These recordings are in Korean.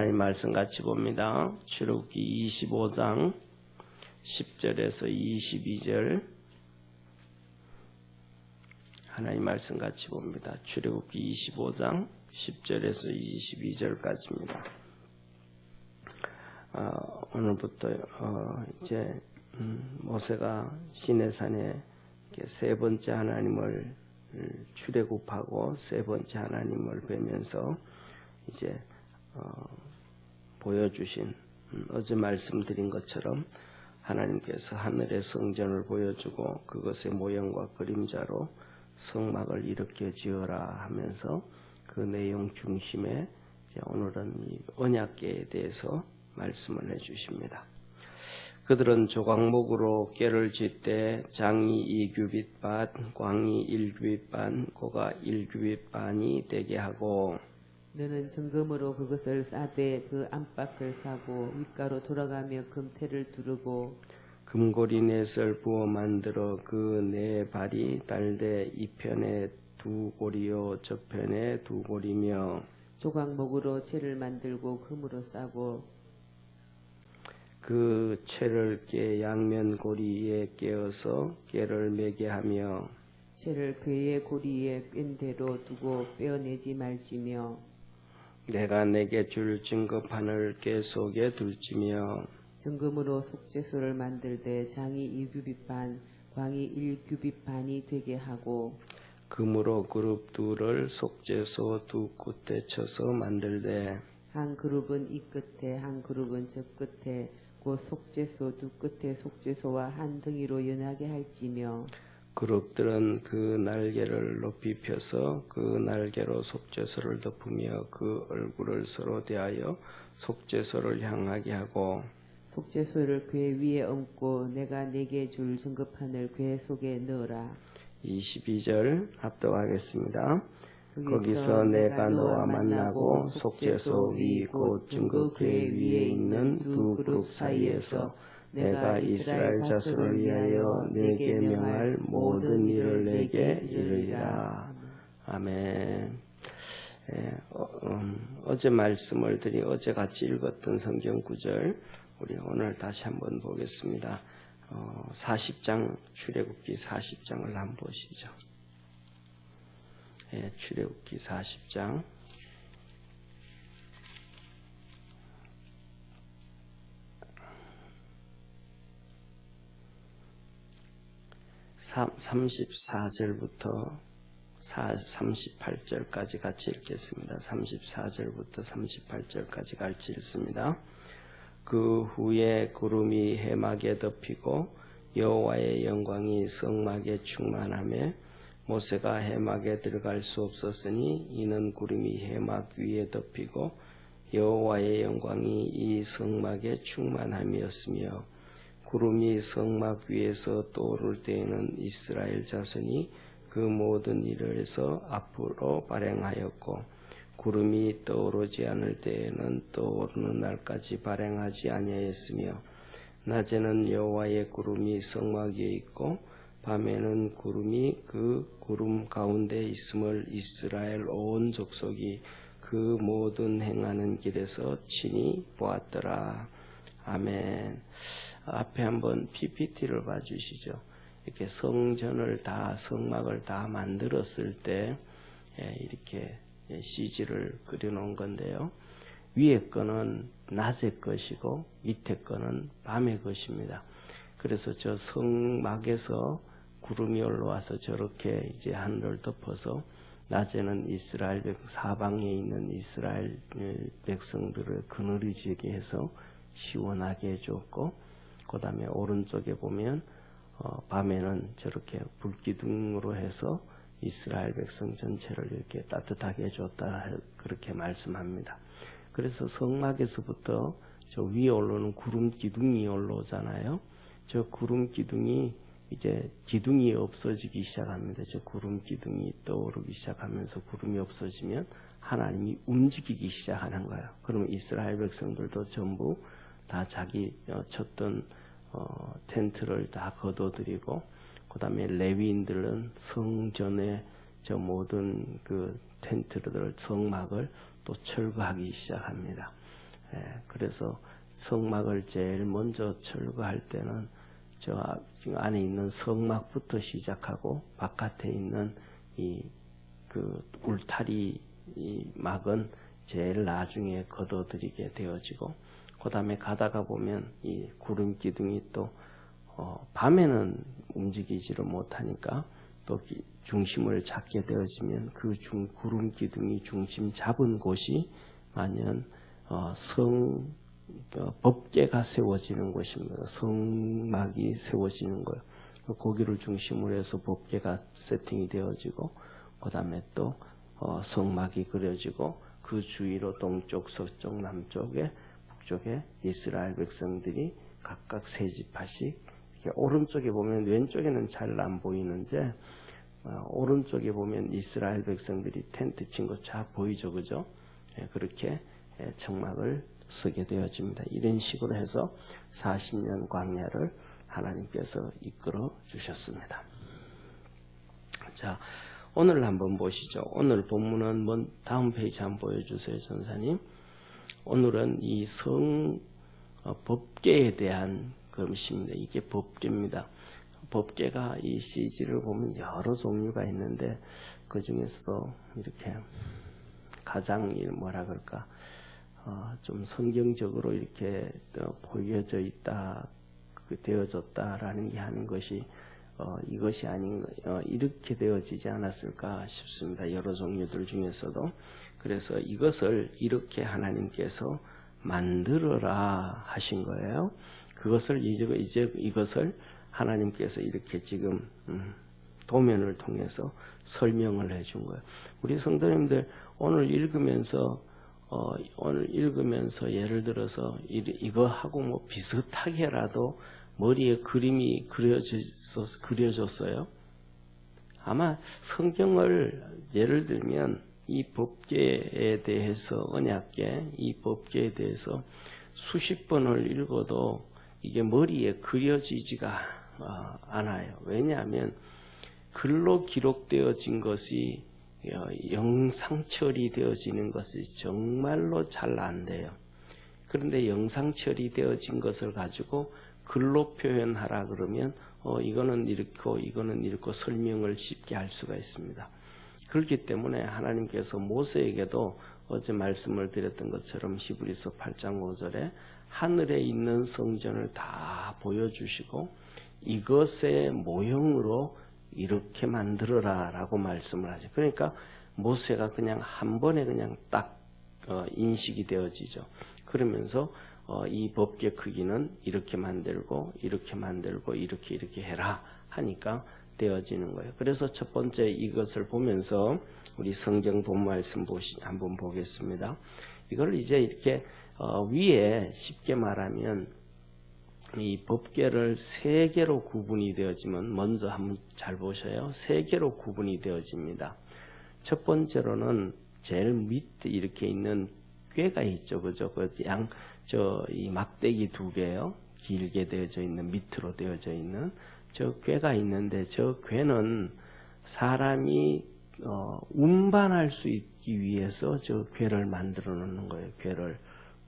하나님 말씀 같이 봅니다. 출애굽기 25장 10절에서 22절 하나님 말씀 같이 봅니다. 출애굽기 25장 10절에서 22절까지입니다. 오늘부터 이제 모세가 시내산에 세 번째 하나님을 출애굽하고 세 번째 하나님을 뵈면서 이제 보여주신 어제 말씀드린 것처럼 하나님께서 하늘의 성전을 보여주고 그것의 모형과 그림자로 성막을 일으켜 지어라 하면서 그 내용 중심에 오늘은 이 언약궤에 대해서 말씀을 해주십니다. 그들은 조각목으로 궤를 짓되 장이 2규빗 반, 광이 1규빗 반, 고가 1규빗 반이 되게 하고 너는 정금으로 그것을 싸되 그 안팎을 사고 윗가로 돌아가며 금태를 두르고 금고리 넷을 부어 만들어 그 네 발이 달되 이편에 두 고리요 저편에 두 고리며 조각목으로 채를 만들고 금으로 싸고 그 채를 궤 양면 고리에 꿰어서 궤를 매게 하며 채를 궤의 고리에 뺀 대로 두고 빼어내지 말지며 내가 내게 줄 증거판을 궤 속에 둘지며 정금으로 속죄소를 만들되 장이 2규빗 반, 광이 1규빗 반이 되게 하고 금으로 그룹 둘을 속죄소 두 끝에 쳐서 만들되 한 그룹은 이 끝에 한 그룹은 저 끝에 곧 속죄소 두 끝에 속죄소와 한 덩이로 연하게 할지며 그룹들은 그 날개를 높이 펴서 그 날개로 속죄소를 덮으며 그 얼굴을 서로 대하여 속죄소를 향하게 하고 속죄소를 궤 위에 얹고 내가 내게 줄 증거판을 궤 속에 넣어라. 22절 합독하겠습니다. 거기서 내가 너와 만나고 속죄소 위 곧 증거궤 위에 있는 두 그룹 사이에서 내가 이스라엘 자손을 위하여 내게 명할 모든 일을 내게 이르리라. 아멘. 어제 말씀을 드린 어제 같이 읽었던 성경 구절 우리 오늘 다시 한번 보겠습니다. 40장 출애굽기 40장을 한번 보시죠. 출애굽기 40장 34절부터 38절까지 같이 읽겠습니다. 34절부터 38절까지 같이 읽습니다. 그 후에 구름이 해막에 덮이고 여호와의 영광이 성막에 충만하며 모세가 해막에 들어갈 수 없었으니 이는 구름이 해막 위에 덮이고 여호와의 영광이 이 성막에 충만함이었으며 구름이 성막 위에서 떠오를 때에는 이스라엘 자손이 그 모든 일을 해서 앞으로 발행하였고 구름이 떠오르지 않을 때에는 떠오르는 날까지 발행하지 아니하였으며 낮에는 여호와의 구름이 성막 위에 있고 밤에는 구름이 그 구름 가운데 있음을 이스라엘 온 족속이 그 모든 행하는 길에서 친히 보았더라. 아멘. 앞에 한번 PPT를 봐주시죠. 이렇게 성전을 다 성막을 다 만들었을 때 이렇게 CG를 그려놓은 건데요. 위에 거는 낮의 것이고 밑에 거는 밤의 것입니다. 그래서 저 성막에서 구름이 올라와서 저렇게 이제 하늘을 덮어서 낮에는 이스라엘 사방에 있는 이스라엘 백성들을 그늘지게 해서 시원하게 해줬고 그 다음에 오른쪽에 보면 밤에는 저렇게 불기둥으로 해서 이스라엘 백성 전체를 이렇게 따뜻하게 해줬다 그렇게 말씀합니다. 그래서 성막에서부터 저 위에 올라오는 구름 기둥이 올라오잖아요. 저 구름 기둥이 이제 기둥이 없어지기 시작합니다. 저 구름 기둥이 떠오르기 시작하면서 구름이 없어지면 하나님이 움직이기 시작하는 거예요. 그러면 이스라엘 백성들도 전부 다 자기 쳤던 텐트를 다 거둬들이고 그 다음에 레위인들은 성전의 저 모든 그 텐트들 성막을 또 철거하기 시작합니다. 그래서 성막을 제일 먼저 철거할 때는 지금 안에 있는 성막부터 시작하고 바깥에 있는 그 울타리 이 막은 제일 나중에 걷어들이게 되어지고, 그 다음에 가다가 보면 이 구름 기둥이 또 밤에는 움직이지를 못하니까 또 중심을 잡게 되어지면 그 구름 기둥이 중심 잡은 곳이 만연 법궤가 세워지는 곳입니다. 성막이 세워지는 거예요. 거기를 중심으로 해서 법궤가 세팅이 되어지고, 그 다음에 또 성막이 그려지고, 그 주위로 동쪽, 서쪽, 남쪽에, 북쪽에 이스라엘 백성들이 각각 세 지파씩, 오른쪽에 보면, 왼쪽에는 잘 안 보이는데 오른쪽에 보면 이스라엘 백성들이 텐트 친 거 쫙 보이죠, 그죠? 그렇게 청막을 쓰게 되어집니다. 이런 식으로 해서 40년 광야를 하나님께서 이끌어 주셨습니다. 자, 오늘 한번 보시죠. 오늘 본문은 다음 페이지 한번 보여주세요, 전사님. 오늘은 이 법궤에 대한 것입니다. 이게 법궤입니다. 법궤가 이 CG를 보면 여러 종류가 있는데, 그 중에서도 이렇게 가장 뭐라 그럴까, 좀 성경적으로 이렇게 보여져 있다, 되어졌다라는 게 하는 것이 이것이 아닌 이렇게 되어지지 않았을까 싶습니다. 여러 종류들 중에서도. 그래서 이것을 이렇게 하나님께서 만들어라 하신 거예요. 그것을 이제 이것을 하나님께서 이렇게 지금 도면을 통해서 설명을 해준 거예요. 우리 성도님들 오늘 읽으면서 예를 들어서 이거하고 뭐 비슷하게라도 머리에 그림이 그려졌어요. 아마 성경을 예를 들면 이 법궤에 대해서, 언약궤 이 법궤에 대해서 수십 번을 읽어도 이게 머리에 그려지지가 않아요. 왜냐하면 글로 기록되어진 것이 영상 처리되어지는 것이 정말로 잘 안 돼요. 그런데 영상 처리되어진 것을 가지고 글로 표현하라 그러면 이거는 이렇고 이거는 이렇고 설명을 쉽게 할 수가 있습니다. 그렇기 때문에 하나님께서 모세에게도 어제 말씀을 드렸던 것처럼 히브리서 8장 5절에 하늘에 있는 성전을 다 보여주시고 이것의 모형으로 이렇게 만들어라 라고 말씀을 하죠. 그러니까 모세가 그냥 한 번에 그냥 딱 인식이 되어지죠. 그러면서 이 법궤 크기는 이렇게 만들고 이렇게 만들고 이렇게 해라 하니까 되어지는 거예요. 그래서 첫 번째 이것을 보면서 우리 성경 본 말씀 한번 보겠습니다. 이걸 이제 이렇게 위에 쉽게 말하면 이 법궤를 세 개로 구분이 되어지면, 먼저 한번 잘 보셔요. 세 개로 구분이 되어집니다. 첫 번째로는 제일 밑에 이렇게 있는 궤가 있죠, 그죠? 이 막대기 두 개요. 길게 되어져 있는, 밑으로 되어져 있는 저 궤가 있는데, 저 궤는 사람이 운반할 수 있기 위해서 저 궤를 만들어 놓는 거예요. 궤를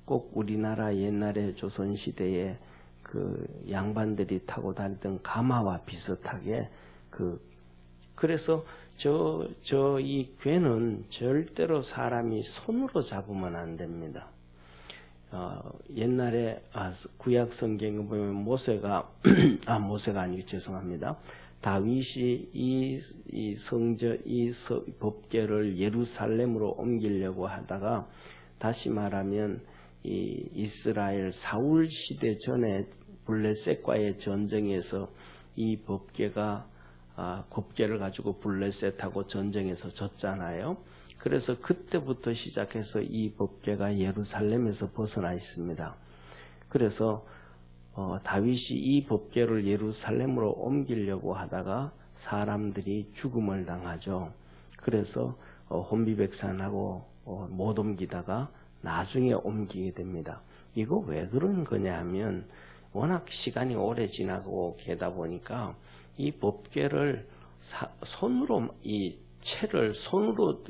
꼭 우리나라 옛날에 조선시대에 그 양반들이 타고 다니던 가마와 비슷하게 그래서 이 궤는 절대로 사람이 손으로 잡으면 안 됩니다. 옛날에 구약 성경에 보면 모세가 아니고 죄송합니다. 다윗이 이 법궤를 예루살렘으로 옮기려고 하다가, 다시 말하면 이 이스라엘 사울 시대 전에 블레셋과의 전쟁에서 이 법궤를 가지고 블레셋하고 전쟁에서 졌잖아요. 그래서 그때부터 시작해서 이 법궤가 예루살렘에서 벗어나 있습니다. 그래서 다윗이 이 법궤를 예루살렘으로 옮기려고 하다가 사람들이 죽음을 당하죠. 그래서 혼비백산하고 못 옮기다가 나중에 옮기게 됩니다. 이거 왜 그런 거냐 하면, 워낙 시간이 오래 지나고 게다 보니까 이 법궤를 손으로, 이 채를 손으로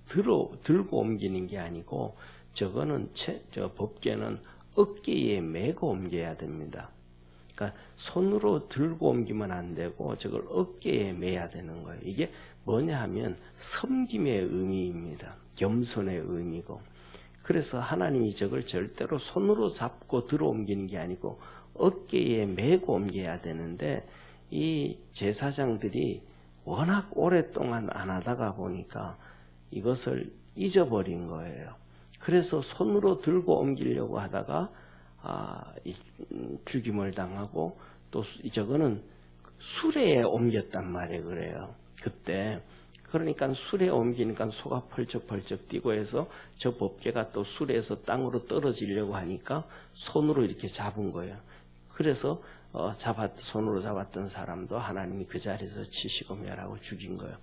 들고 옮기는 게 아니고 저거는 저 법궤는 어깨에 메고 옮겨야 됩니다. 그러니까 손으로 들고 옮기면 안 되고 저걸 어깨에 메야 되는 거예요. 이게 뭐냐 하면 섬김의 의미입니다. 겸손의 의미고. 그래서 하나님이 저걸 절대로 손으로 잡고 들어 옮기는 게 아니고 어깨에 메고 옮겨야 되는데 이 제사장들이 워낙 오랫동안 안 하다가 보니까 이것을 잊어버린 거예요. 그래서 손으로 들고 옮기려고 하다가 죽임을 당하고 또 저거는 수레에 옮겼단 말이에요. 그래요. 그때 그러니까 수레에 옮기니까 소가 펄쩍펄쩍 뛰고 해서 저 법궤가 또 수레에서 땅으로 떨어지려고 하니까 손으로 이렇게 잡은 거예요. 그래서 손으로 잡았던 사람도 하나님이 그 자리에서 치시고 멸하고 죽인 거예요.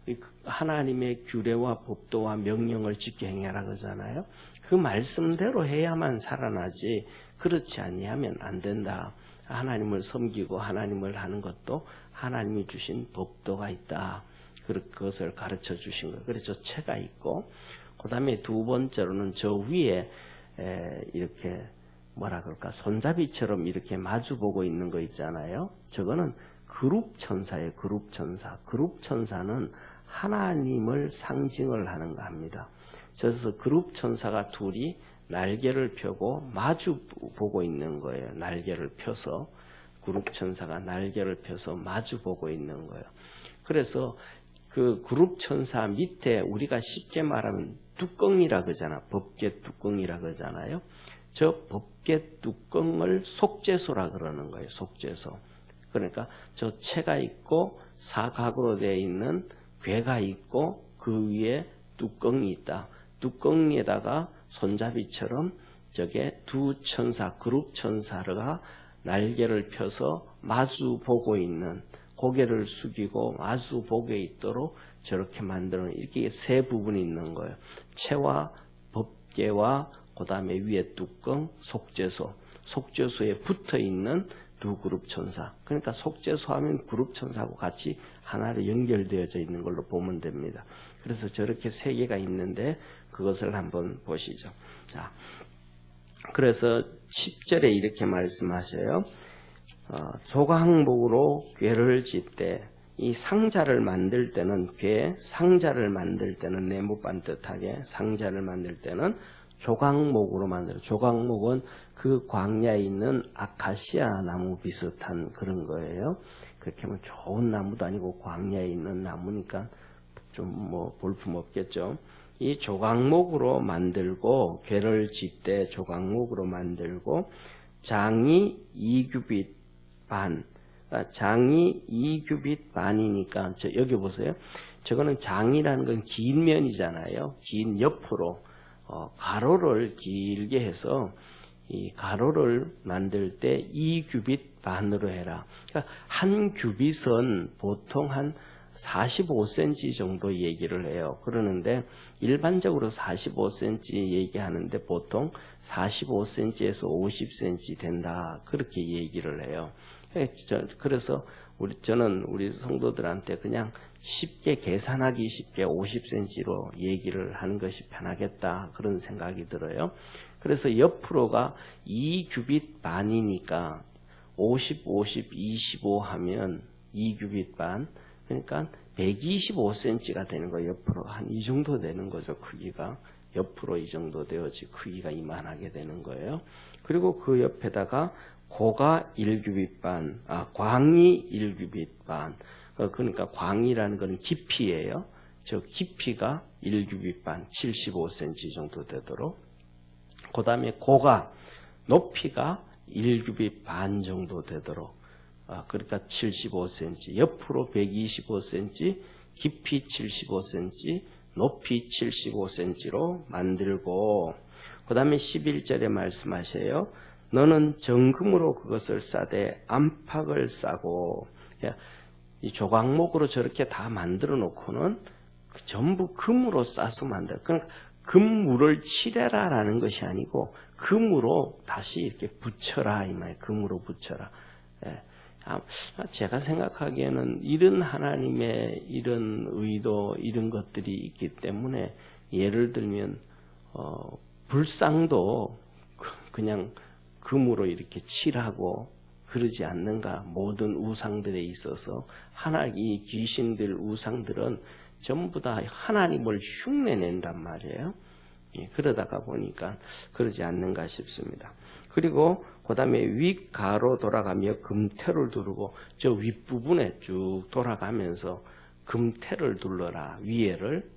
그러니까 하나님의 규례와 법도와 명령을 지켜 행하라 그러잖아요. 그 말씀대로 해야만 살아나지 그렇지 아니하면 안 된다. 하나님을 섬기고 하나님을 하는 것도 하나님이 주신 법도가 있다. 그것을 가르쳐 주신 거예요. 그래서 채가 있고 그 다음에 두 번째로는 저 위에 이렇게 뭐라 그럴까 손잡이처럼 이렇게 마주보고 있는 거 있잖아요. 저거는 그룹천사예요. 그룹천사. 그룹천사는 하나님을 상징을 하는 거 합니다. 그래서 그룹천사가 둘이 날개를 펴고 마주보고 있는 거예요. 날개를 펴서 그룹천사가 날개를 펴서 마주보고 있는 거예요. 그래서 그 그룹천사 밑에 우리가 쉽게 말하면 뚜껑이라 그러잖아. 법궤 뚜껑이라 그러잖아요. 저 법궤 뚜껑을 속죄소라 그러는 거예요. 속죄소. 그러니까 저 채가 있고 사각으로 되어 있는 궤가 있고 그 위에 뚜껑이 있다. 뚜껑에다가 손잡이처럼 저게 두 천사, 그룹 천사가 날개를 펴서 마주 보고 있는, 고개를 숙이고 마주 보게 있도록 저렇게 만드는 이렇게 세 부분이 있는 거예요. 채와 법궤와 그 다음에 위에 뚜껑, 속죄소. 속죄소에 붙어 있는 두 그룹 천사. 그러니까 속죄소 하면 그룹 천사하고 같이 하나로 연결되어져 있는 걸로 보면 됩니다. 그래서 저렇게 세 개가 있는데 그것을 한번 보시죠. 자, 그래서 10절에 이렇게 말씀하셔요. 조각목으로 궤를 짓되 이 상자를 만들 때는 상자를 만들 때는 네모 반듯하게 상자를 만들 때는 조각목으로 만들어요. 조각목은 그 광야에 있는 아카시아 나무 비슷한 그런 거예요. 그렇게 하면 좋은 나무도 아니고 광야에 있는 나무니까 좀 뭐 볼품 없겠죠. 이 조각목으로 만들고 궤를 짓되 조각목으로 만들고 장이 2규빗 반, 장이 2규빗 반이니까 여기 보세요. 저거는 장이라는 건 긴 면이잖아요. 긴 옆으로 가로를 길게 해서 이 가로를 만들 때 2규빗 반으로 해라. 그러니까 한 규빗은 보통 한 45cm 정도 얘기를 해요. 그러는데 일반적으로 45cm 얘기하는데 보통 45cm에서 50cm 된다. 그렇게 얘기를 해요. 그래서 저는 우리 성도들한테 그냥 쉽게 계산하기 쉽게 50cm로 얘기를 하는 것이 편하겠다. 그런 생각이 들어요. 그래서 옆으로가 2규빗 반이니까 50, 50, 25 하면 2규빗 반. 그러니까 125cm가 되는 거예요. 옆으로 한 이 정도 되는 거죠. 크기가 옆으로 이 정도 되어지 크기가 이만하게 되는 거예요. 그리고 그 옆에다가 고가 1규빗 반, 광이 1규빗 반. 그러니까 광이라는 것은 깊이예요. 저 깊이가 1규빗 반, 75cm 정도 되도록. 그 다음에 고가 높이가 1규빗 반 정도 되도록. 그러니까 75cm, 옆으로 125cm, 깊이 75cm, 높이 75cm로 만들고, 그 다음에 11절에 말씀하세요. 너는 정금으로 그것을 싸되 안팎을 싸고, 이 조각목으로 저렇게 다 만들어 놓고는 전부 금으로 싸서 만들어. 그러니까 금물을 칠해라라는 것이 아니고 금으로 다시 이렇게 붙여라 이 말. 금으로 붙여라. 제가 생각하기에는 이런 하나님의 이런 의도 이런 것들이 있기 때문에 예를 들면 불상도 그냥 금으로 이렇게 칠하고 그러지 않는가? 모든 우상들에 있어서 이 귀신들 우상들은 전부 다 하나님을 흉내낸단 말이에요. 예, 그러다가 보니까 그러지 않는가 싶습니다. 그리고 그 다음에 윗가로 돌아가며 금태를 두르고 저 윗부분에 쭉 돌아가면서 금태를 둘러라. 위에를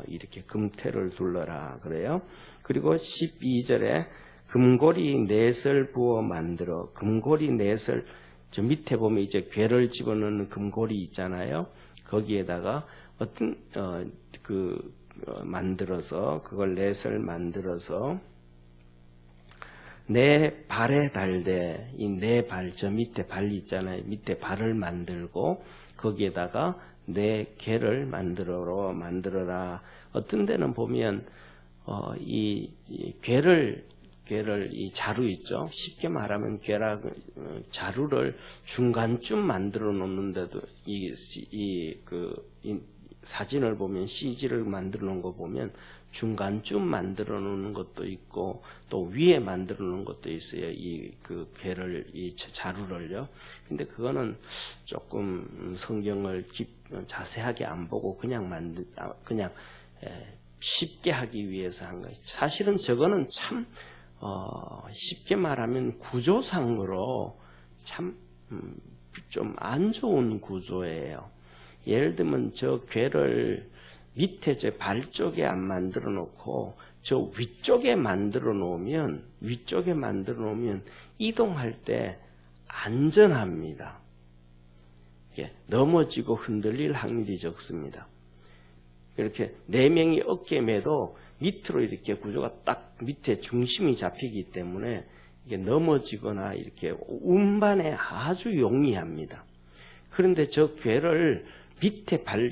이렇게 금태를 둘러라 그래요. 그리고 12절에 금고리 넷을 부어 만들어. 금고리 넷을 저 밑에 보면 이제 괴를 집어넣는 금고리 있잖아요. 거기에다가 어떤 만들어서 그걸 넷을 만들어서 내 발에 달되 이 내 발 저 밑에 발 있잖아요. 밑에 발을 만들고 거기에다가 내 괴를 만들어라. 어떤 데는 보면 이 괴를 이 자루 있죠. 쉽게 말하면 자루를 중간쯤 만들어 놓는데도 이 사진을 보면 CG를 만들어 놓은 거 보면 중간쯤 만들어 놓는 것도 있고 또 위에 만들어 놓은 것도 있어요. 이 자루를요. 근데 그거는 조금 성경을 자세하게 안 보고 그냥 쉽게 하기 위해서 한 거예요. 사실은 저거는 참 쉽게 말하면 구조상으로 참 좀 안 좋은 구조예요. 예를 들면 저 괴를 밑에 저 발 쪽에 안 만들어 놓고 저 위쪽에 만들어 놓으면 이동할 때 안전합니다. 넘어지고 흔들릴 확률이 적습니다. 이렇게 4명이 어깨에 매도 밑으로 이렇게 구조가 딱 밑에 중심이 잡히기 때문에 이게 넘어지거나 이렇게 운반에 아주 용이합니다. 그런데 저 괴를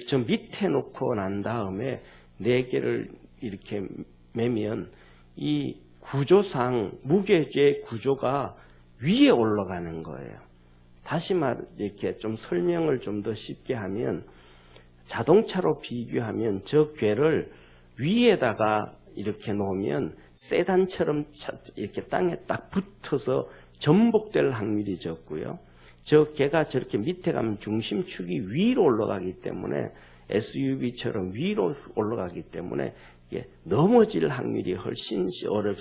저 밑에 놓고 난 다음에 4개를 이렇게 매면 이 구조상 무게의 구조가 위에 올라가는 거예요. 다시 이렇게 좀 설명을 좀 더 쉽게 하면 자동차로 비교하면 저 괴를 위에다가 이렇게 놓으면 세단처럼 이렇게 땅에 딱 붙어서 전복될 확률이 적고요. 저 개가 저렇게 밑에 가면 중심축이 위로 올라가기 때문에 SUV처럼 위로 올라가기 때문에 넘어질 확률이 훨씬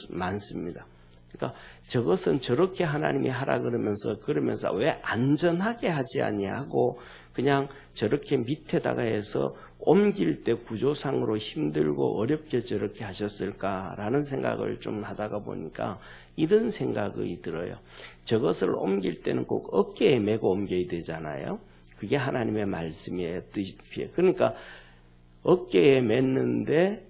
많습니다. 그러니까 저것은 저렇게 하나님이 하라 그러면서 왜 안전하게 하지 아니하고 그냥 저렇게 밑에다가 해서 옮길 때 구조상으로 힘들고 어렵게 저렇게 하셨을까라는 생각을 좀 하다가 보니까 이런 생각이 들어요. 저것을 옮길 때는 꼭 어깨에 메고 옮겨야 되잖아요. 그게 하나님의 말씀이에요. 그러니까 어깨에 맸는데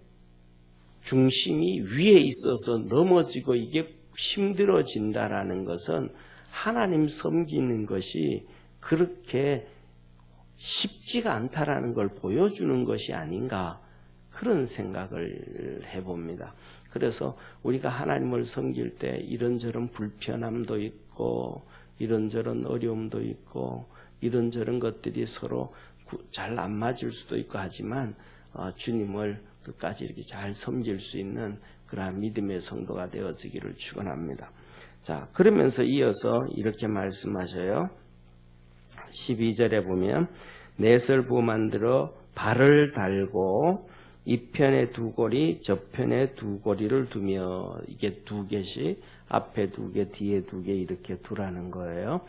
중심이 위에 있어서 넘어지고 이게 힘들어진다라는 것은 하나님 섬기는 것이 그렇게 쉽지가 않다라는 걸 보여주는 것이 아닌가 그런 생각을 해봅니다. 그래서 우리가 하나님을 섬길 때 이런저런 불편함도 있고 이런저런 어려움도 있고 이런저런 것들이 서로 잘 안 맞을 수도 있고 하지만 주님을 끝까지 이렇게 잘 섬길 수 있는 그러한 믿음의 성도가 되어지기를 축원합니다. 자, 그러면서 이어서 이렇게 말씀하셔요. 12절에 보면 넷을 부어 만들어 발을 달고 이편에 2고리 저편에 2고리를 두며 이게 2개씩 앞에 2개 뒤에 2개 이렇게 두라는 거예요.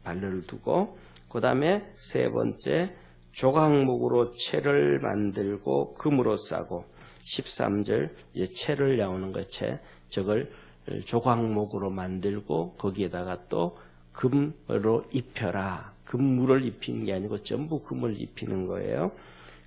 발을 두고 그 다음에 3번째 조각목으로 채를 만들고 금으로 싸고 13절 이제 채를 나오는 거 저걸 조각목으로 만들고 거기에다가 또 금으로 입혀라. 금물을 입히는 게 아니고 전부 금을 입히는 거예요.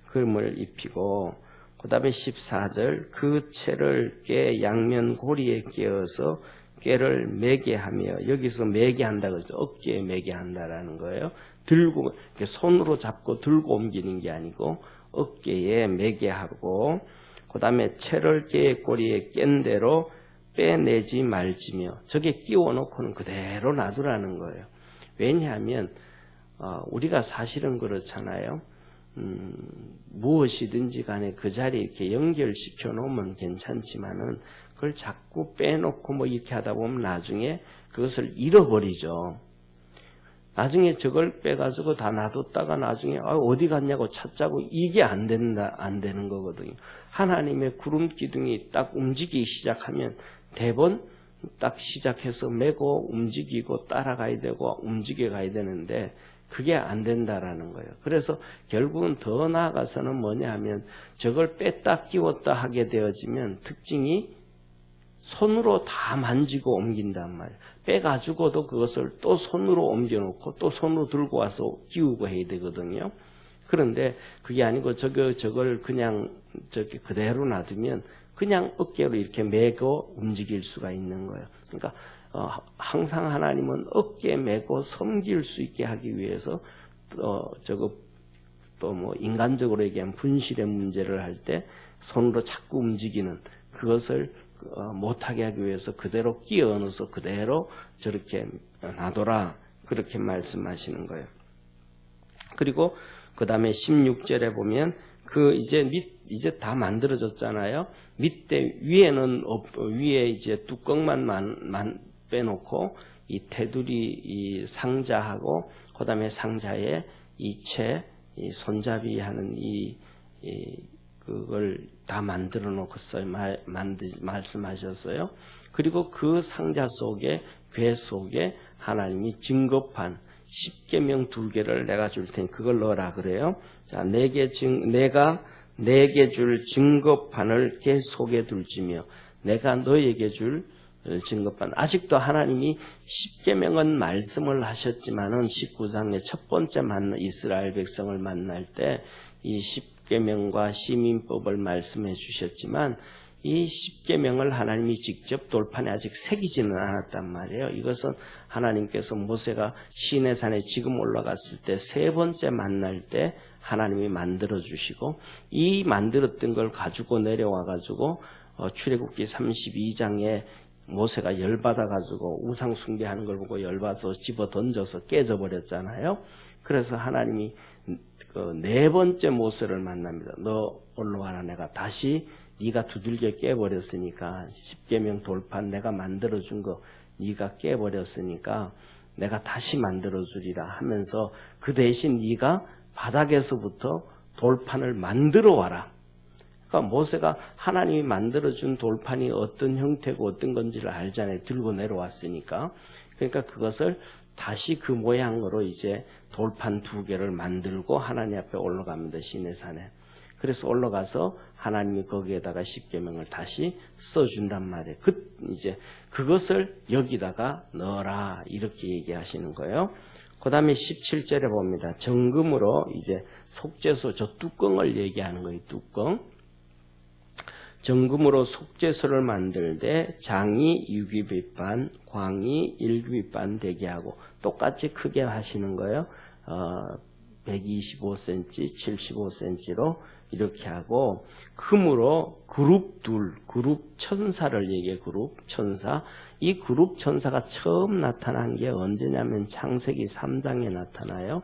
금을 입히고 그 다음에 14절 그 채를 깨 양면 고리에 끼어서 깨를 매게 하며 여기서 매게 한다 그러죠. 어깨에 매게 한다라는 거예요. 들고 이렇게 손으로 잡고 들고 옮기는 게 아니고 어깨에 매게 하고 그 다음에 채를 깨 꼬리에 깬 대로 빼내지 말지며 저게 끼워놓고는 그대로 놔두라는 거예요. 왜냐하면 우리가 사실은 그렇잖아요. 무엇이든지 간에 그 자리에 이렇게 연결시켜 놓으면 괜찮지만은 그걸 자꾸 빼놓고 뭐 이렇게 하다 보면 나중에 그것을 잃어버리죠. 나중에 저걸 빼가지고 다 놔뒀다가 나중에 어디 갔냐고 찾자고 이게 안 되는 거거든요. 하나님의 구름 기둥이 딱 움직이기 시작하면 대번 딱 시작해서 메고 움직이고 따라가야 되고 움직여 가야 되는데 그게 안 된다라는 거예요. 그래서 결국은 더 나아가서는 뭐냐 하면 저걸 뺐다 끼웠다 하게 되어지면 특징이 손으로 다 만지고 옮긴단 말이에요. 빼가지고도 그것을 또 손으로 옮겨놓고 또 손으로 들고 와서 끼우고 해야 되거든요. 그런데 그게 아니고 저걸 그냥 저렇게 그대로 놔두면 그냥 어깨로 이렇게 메고 움직일 수가 있는 거예요. 그러니까 항상 하나님은 어깨에 메고 섬길 수 있게 하기 위해서 또 뭐 인간적으로 얘기하면 분실의 문제를 할 때 손으로 자꾸 움직이는 그것을 못하게 하기 위해서 그대로 끼워 넣어서 그대로 저렇게 놔둬라 그렇게 말씀하시는 거예요. 그리고 그 다음에 16절에 보면 이제 다 만들어졌잖아요. 밑에 위에 이제 뚜껑만 빼놓고 이 테두리 이 상자하고 그 다음에 상자에 이 손잡이 하는 그걸 다 만들어 놓고서 말씀하셨어요. 그리고 그 상자 속에 궤 속에 하나님이 증거판 10계명 2개를 내가 줄 테니 그걸 넣어라 그래요. 자, 내가 내게 줄 증거판을 궤 속에 둘지며 내가 너에게 줄 증거판. 아직도 하나님이 10계명은 말씀을 하셨지만은 19장의 첫 번째 이스라엘 백성을 만날 때 이 10계명과 시민법을 말씀해 주셨지만 이 10계명을 하나님이 직접 돌판에 아직 새기지는 않았단 말이에요. 이것은 하나님께서 모세가 시내산에 지금 올라갔을 때 세 번째 만날 때 하나님이 만들어 주시고 이 만들었던 걸 가지고 내려와 가지고 출애굽기 32장에 모세가 열받아 가지고 우상 숭배하는 걸 보고 열받아서 집어 던져서 깨져버렸잖아요. 그래서 하나님이 네 번째 모세를 만납니다. 너 올라와라. 내가 다시 네가 두들겨 깨버렸으니까 10계명 돌판 내가 만들어준 거 네가 깨버렸으니까 내가 다시 만들어주리라 하면서 그 대신 네가 바닥에서부터 돌판을 만들어 와라. 그러니까 모세가 하나님이 만들어준 돌판이 어떤 형태고 어떤 건지를 알잖아요. 들고 내려왔으니까. 그러니까 그것을 다시 그 모양으로 이제 돌판 2개를 만들고 하나님 앞에 올라갑니다. 시내산에. 그래서 올라가서 하나님이 거기에다가 10계명을 다시 써준단 말이에요. 이제 그것을 여기다가 넣어라 이렇게 얘기하시는 거예요. 그 다음에 17절에 봅니다. 정금으로 이제 속죄소 저 뚜껑을 얘기하는 거예요. 뚜껑. 정금으로 속죄소를 만들되 장이 6규빗반, 광이 1규빗반 되게 하고 똑같이 크게 하시는 거예요. 125cm, 75cm로 이렇게 하고 금으로 그룹 천사를 얘기해. 그룹 천사. 이 그룹 천사가 처음 나타난 게 언제냐면 창세기 3장에 나타나요.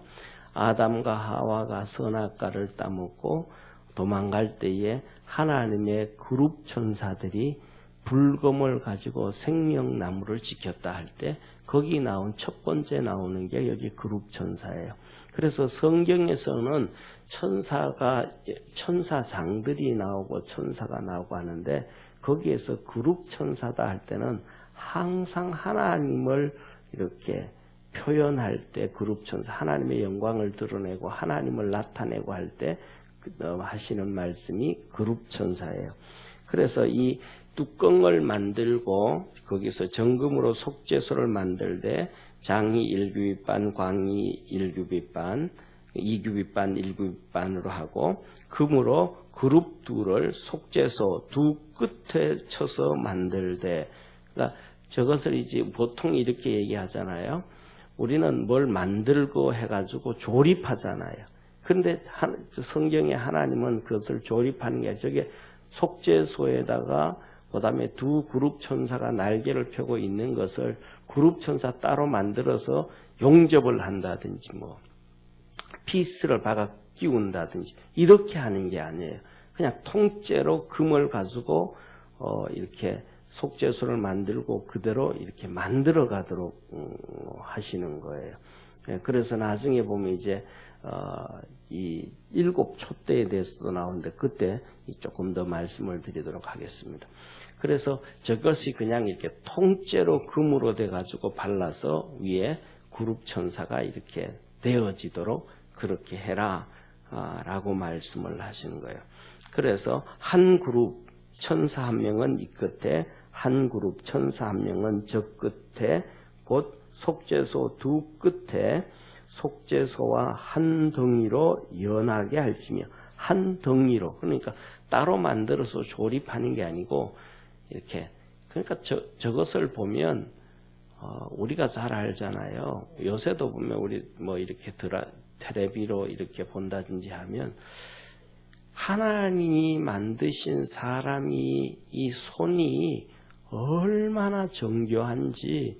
아담과 하와가 선악과를 따먹고 도망갈 때에 하나님의 그룹 천사들이 불검을 가지고 생명나무를 지켰다 할 때 거기 나온 첫 번째 나오는 게 여기 그룹 천사예요. 그래서 성경에서는 천사장들이 나오고 천사가 나오고 하는데 거기에서 그룹 천사다 할 때는 항상 하나님을 이렇게 표현할 때 그룹 천사, 하나님의 영광을 드러내고 하나님을 나타내고 할 때 하시는 말씀이 그룹 천사예요. 그래서 이 뚜껑을 만들고 거기서 정금으로 속죄소를 만들되 장이 1규빗반, 광이 1규빗반, 2규빗반, 1규빗반으로 하고 금으로 그룹 둘을 속죄소 두 끝에 쳐서 만들되. 그러니까 저것을 이제 보통 이렇게 얘기하잖아요. 우리는 뭘 만들고 해가지고 조립하잖아요. 그런데 성경의 하나님은 그것을 조립하는 게 아니라 저게 속죄소에다가 그 다음에 두 그룹 천사가 날개를 펴고 있는 것을 그룹 천사 따로 만들어서 용접을 한다든지 뭐 피스를 박아 끼운다든지 이렇게 하는 게 아니에요. 그냥 통째로 금을 가지고 이렇게 속죄소를 만들고 그대로 이렇게 만들어 가도록 하시는 거예요. 그래서 나중에 보면 이제 이 7촛대에 대해서도 나오는데 그때 조금 더 말씀을 드리도록 하겠습니다. 그래서 저것이 그냥 이렇게 통째로 금으로 돼 가지고 발라서 위에 그룹천사가 이렇게 되어지도록 그렇게 해라 라고 말씀을 하시는 거예요. 그래서 한 그룹 천사 한 명은 이 끝에, 한 그룹 천사 한 명은 저 끝에, 곧 속죄소 두 끝에 속죄소와 한 덩이로 연하게 할지며, 한 덩이로, 그러니까 따로 만들어서 조립하는 게 아니고 이렇게, 그러니까 저것을 보면 우리가 잘 알잖아요. 요새도 보면 우리 뭐 이렇게 텔레비로 이렇게 본다든지 하면 하나님이 만드신 사람이 이 손이 얼마나 정교한지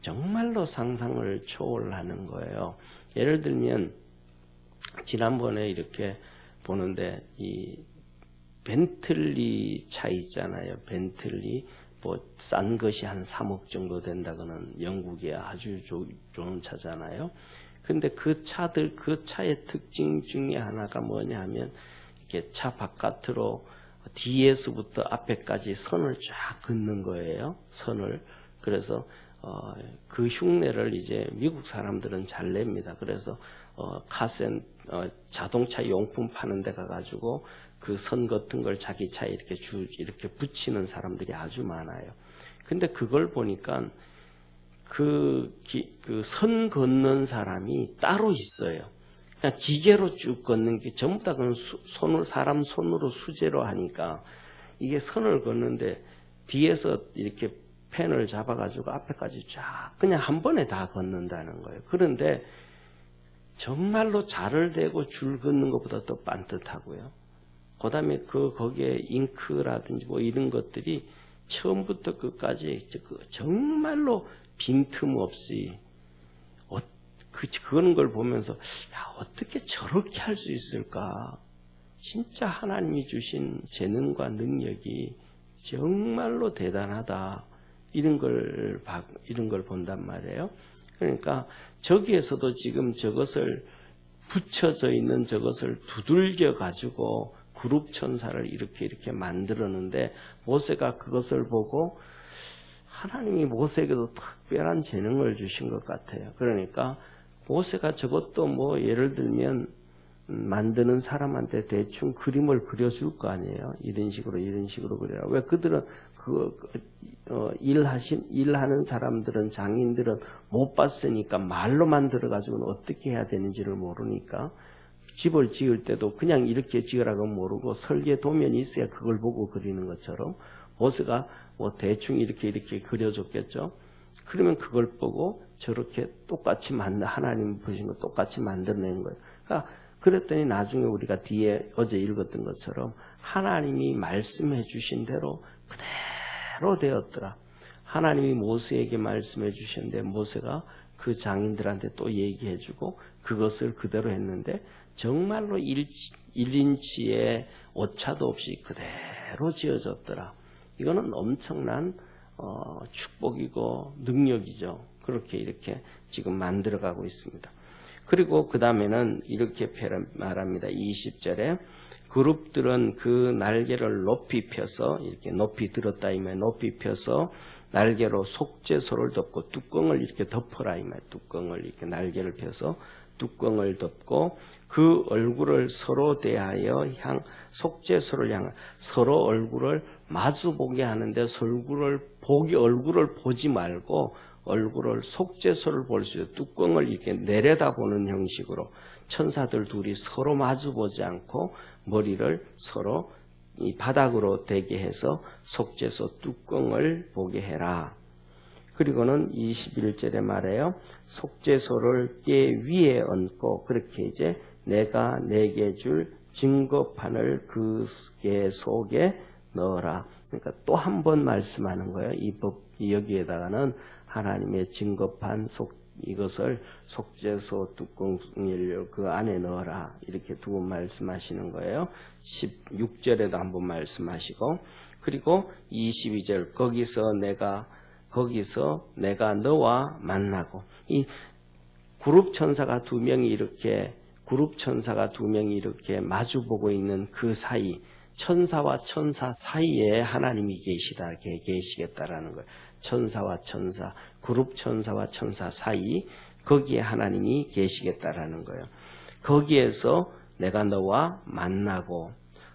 정말로 상상을 초월하는 거예요. 예를 들면 지난번에 이렇게 보는데 이 벤틀리 차 있잖아요. 벤틀리 뭐 싼 것이 한 3억 정도 된다고는 영국의 아주 좋은 차잖아요. 근데 그 차의 특징 중에 하나가 뭐냐 하면 이렇게 차 바깥으로 뒤에서부터 앞에까지 선을 쫙 긋는 거예요. 선을. 그래서 그 흉내를 이제 미국 사람들은 잘 냅니다. 그래서 자동차 용품 파는 데 가가지고 그 선 같은 걸 자기 차에 이렇게 붙이는 사람들이 아주 많아요. 근데 그걸 보니까 그 선 걷는 사람이 따로 있어요. 그냥 기계로 쭉 걷는 게 전부 다 그건 사람 손으로 수제로 하니까 이게 선을 걷는데 뒤에서 이렇게 펜을 잡아가지고 앞에까지 쫙 그냥 한 번에 다 걷는다는 거예요. 그런데 정말로 자를 대고 줄 걷는 것보다 더 반듯하고요. 그 다음에 거기에 잉크라든지 뭐 이런 것들이 처음부터 끝까지 정말로 빈틈없이 그런 걸 보면서 야, 어떻게 저렇게 할 수 있을까? 진짜 하나님이 주신 재능과 능력이 정말로 대단하다. 이런 걸 본단 말이에요. 그러니까 저기에서도 지금 저것을 붙여져 있는 저것을 두들겨 가지고 그룹 천사를 이렇게 만들었는데 모세가 그것을 보고 하나님이 모세에게도 특별한 재능을 주신 것 같아요. 그러니까 모세가 저것도 뭐 예를 들면 만드는 사람한테 대충 그림을 그려줄 거 아니에요. 이런 식으로 그려라. 왜 그들은 일하는 사람들은 장인들은 못 봤으니까 말로 만들어가지고는 어떻게 해야 되는지를 모르니까 집을 지을 때도 그냥 이렇게 지으라고 모르고 설계 도면이 있어야 그걸 보고 그리는 것처럼 모세가 뭐 대충 이렇게 그려줬겠죠. 그러면 그걸 보고 저렇게 똑같이 하나님 부르신 거 똑같이 만들어낸 거예요. 그러니까 그랬더니 나중에 우리가 뒤에 어제 읽었던 것처럼 하나님이 말씀해 주신 대로 그대로 되었더라. 하나님이 모세에게 말씀해 주셨는데 모세가 그 장인들한테 또 얘기해 주고 그것을 그대로 했는데 정말로 1인치의 오차도 없이 그대로 지어졌더라. 이거는 엄청난 축복이고 능력이죠. 이렇게 지금 만들어가고 있습니다. 그리고 그 다음에는 이렇게 말합니다. 20절에 그룹들은 그 날개를 높이 펴서 이렇게 높이 들었다 이 말 높이 펴서 날개로 속죄소를 덮고 뚜껑을 이렇게 덮어라 이 말 뚜껑을 이렇게 날개를 펴서 뚜껑을 덮고 그 얼굴을 서로 대하여 속죄소를 향해 서로 얼굴을 마주보게 하는데 얼굴을 보지 말고 얼굴을 속죄소를 볼 수 있도록 뚜껑을 이렇게 내려다보는 형식으로 천사들 둘이 서로 마주보지 않고 머리를 서로 이 바닥으로 대게 해서 속죄소 뚜껑을 보게 해라. 그리고는 21절에 말해요. 속죄소를 께 위에 얹고 그렇게 이제 내가 내게 줄 증거판을 그 께 속에 넣어라. 그러니까 또 한 번 말씀하는 거예요. 여기에다가는 하나님의 증거판 이것을 속죄소 뚜껑을 그 안에 넣어라. 이렇게 두 번 말씀하시는 거예요. 16절에도 한 번 말씀하시고 그리고 22절 거기서 내가 너와 만나고 이 그룹 천사가 두 명이 이렇게 마주보고 있는 그 사이 천사와 천사 사이에 하나님이 계시겠다라는 거예요. 천사와 천사, 그룹 천사와 천사 사이 거기에 하나님이 계시겠다라는 거예요. 거기에서 내가 너와 만나고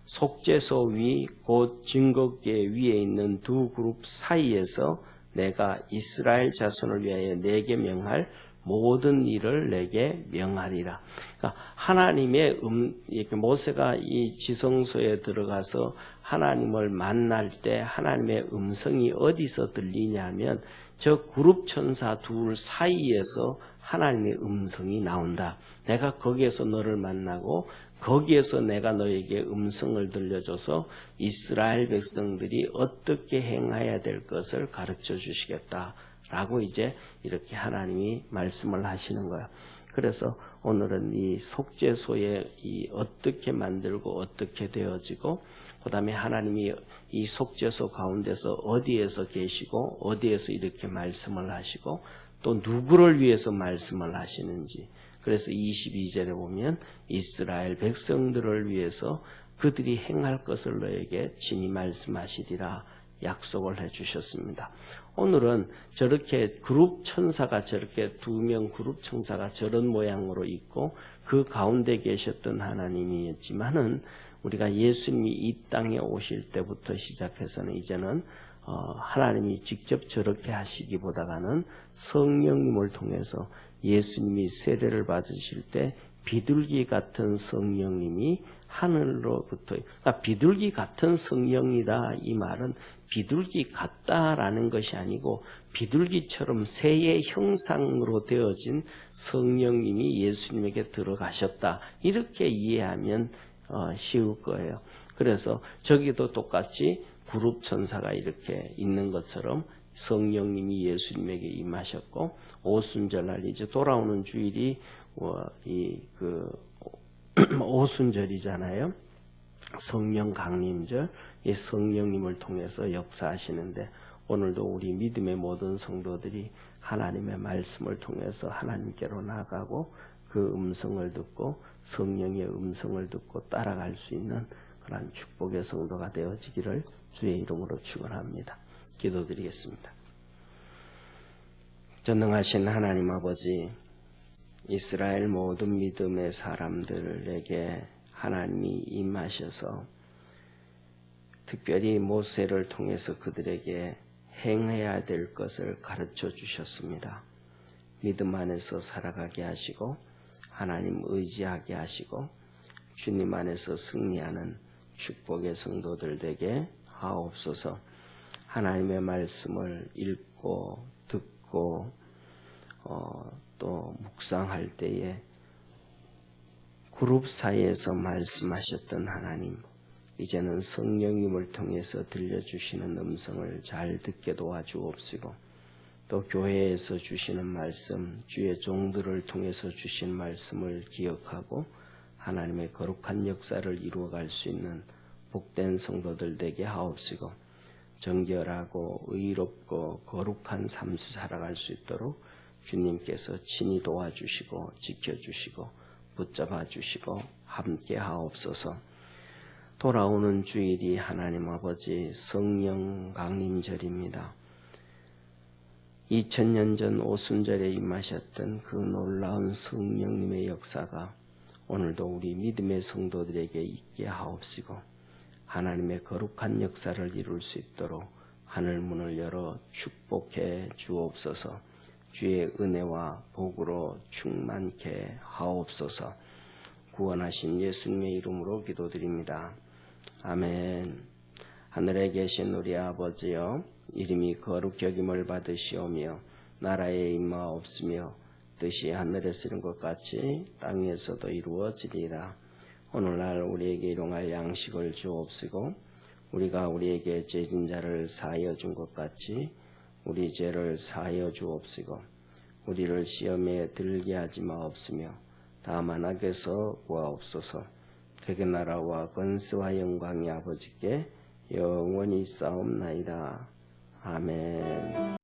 속죄소 위 곧 증거궤 위에 있는 두 그룹 사이에서 내가 이스라엘 자손을 위하여 내게 명할 모든 일을 내게 명하리라. 그러니까 하나님의 이렇게 모세가 이 지성소에 들어가서 하나님을 만날 때 하나님의 음성이 어디서 들리냐면 저 그룹 천사 둘 사이에서 하나님의 음성이 나온다. 내가 거기에서 너를 만나고 거기에서 내가 너에게 음성을 들려줘서 이스라엘 백성들이 어떻게 행해야 될 것을 가르쳐 주시겠다라고 이제 이렇게 하나님이 말씀을 하시는 거예요. 그래서 오늘은 이 속죄소에 이 어떻게 만들고 어떻게 되어지고 그다음에 하나님이 이 속죄소 가운데서 어디에서 계시고 어디에서 이렇게 말씀을 하시고 또 누구를 위해서 말씀을 하시는지. 그래서 22절에 보면 이스라엘 백성들을 위해서 그들이 행할 것을 너에게 친히 말씀하시리라 약속을 해주셨습니다. 오늘은 저렇게 그룹 천사가 저렇게 두 명 그룹 천사가 저런 모양으로 있고 그 가운데 계셨던 하나님이었지만은 우리가 예수님이 이 땅에 오실 때부터 시작해서는 이제는 하나님이 직접 저렇게 하시기보다는 성령님을 통해서 예수님이 세례를 받으실 때 비둘기 같은 성령님이 하늘로부터, 그러니까 비둘기 같은 성령이다 이 말은 비둘기 같다라는 것이 아니고 비둘기처럼 새의 형상으로 되어진 성령님이 예수님에게 들어가셨다 이렇게 이해하면 쉬울 거예요. 그래서 저기도 똑같이 그룹 천사가 이렇게 있는 것처럼 성령님이 예수님에게 임하셨고 오순절날 이제 돌아오는 주일이 오순절이잖아요. 성령 강림절, 이 성령님을 통해서 역사하시는데 오늘도 우리 믿음의 모든 성도들이 하나님의 말씀을 통해서 하나님께로 나가고 그 음성을 듣고 성령의 음성을 듣고 따라갈 수 있는 그런 축복의 성도가 되어지기를 주의 이름으로 축원합니다. 기도드리겠습니다. 전능하신 하나님 아버지, 이스라엘 모든 믿음의 사람들에게 하나님이 임하셔서 특별히 모세를 통해서 그들에게 행해야 될 것을 가르쳐 주셨습니다. 믿음 안에서 살아가게 하시고 하나님 의지하게 하시고 주님 안에서 승리하는 축복의 성도들 되게 하옵소서. 하나님의 말씀을 읽고 듣고 또 묵상할 때에 그룹 사이에서 말씀하셨던 하나님, 이제는 성령님을 통해서 들려주시는 음성을 잘 듣게 도와주옵시고 또 교회에서 주시는 말씀, 주의 종들을 통해서 주신 말씀을 기억하고 하나님의 거룩한 역사를 이루어갈 수 있는 복된 성도들 되게 하옵시고 정결하고 의롭고 거룩한 삶을 살아갈 수 있도록 주님께서 친히 도와주시고 지켜주시고 붙잡아 주시고 함께 하옵소서. 돌아오는 주일이 하나님 아버지 성령 강림절입니다. 2000년 전 오순절에 임하셨던 그 놀라운 성령님의 역사가 오늘도 우리 믿음의 성도들에게 있게 하옵시고 하나님의 거룩한 역사를 이룰 수 있도록 하늘문을 열어 축복해 주옵소서. 주의 은혜와 복으로 충만케 하옵소서. 구원하신 예수님의 이름으로 기도드립니다. 아멘. 하늘에 계신 우리 아버지여, 이름이 거룩 여김을 받으시오며 나라에 임하옵시며 뜻이 하늘에서 이룬 것 같이 땅에서도 이루어지리라. 오늘날 우리에게 일용할 양식을 주옵시고 우리가 우리에게 죄진 자를 사하여 준 것 같이 우리 죄를 사하여 주옵시고 우리를 시험에 들게 하지 마옵시며 다만 악에서 구하옵소서. 되게 나라와 권세와 영광이 아버지께 영원히 싸움나이다. 아멘.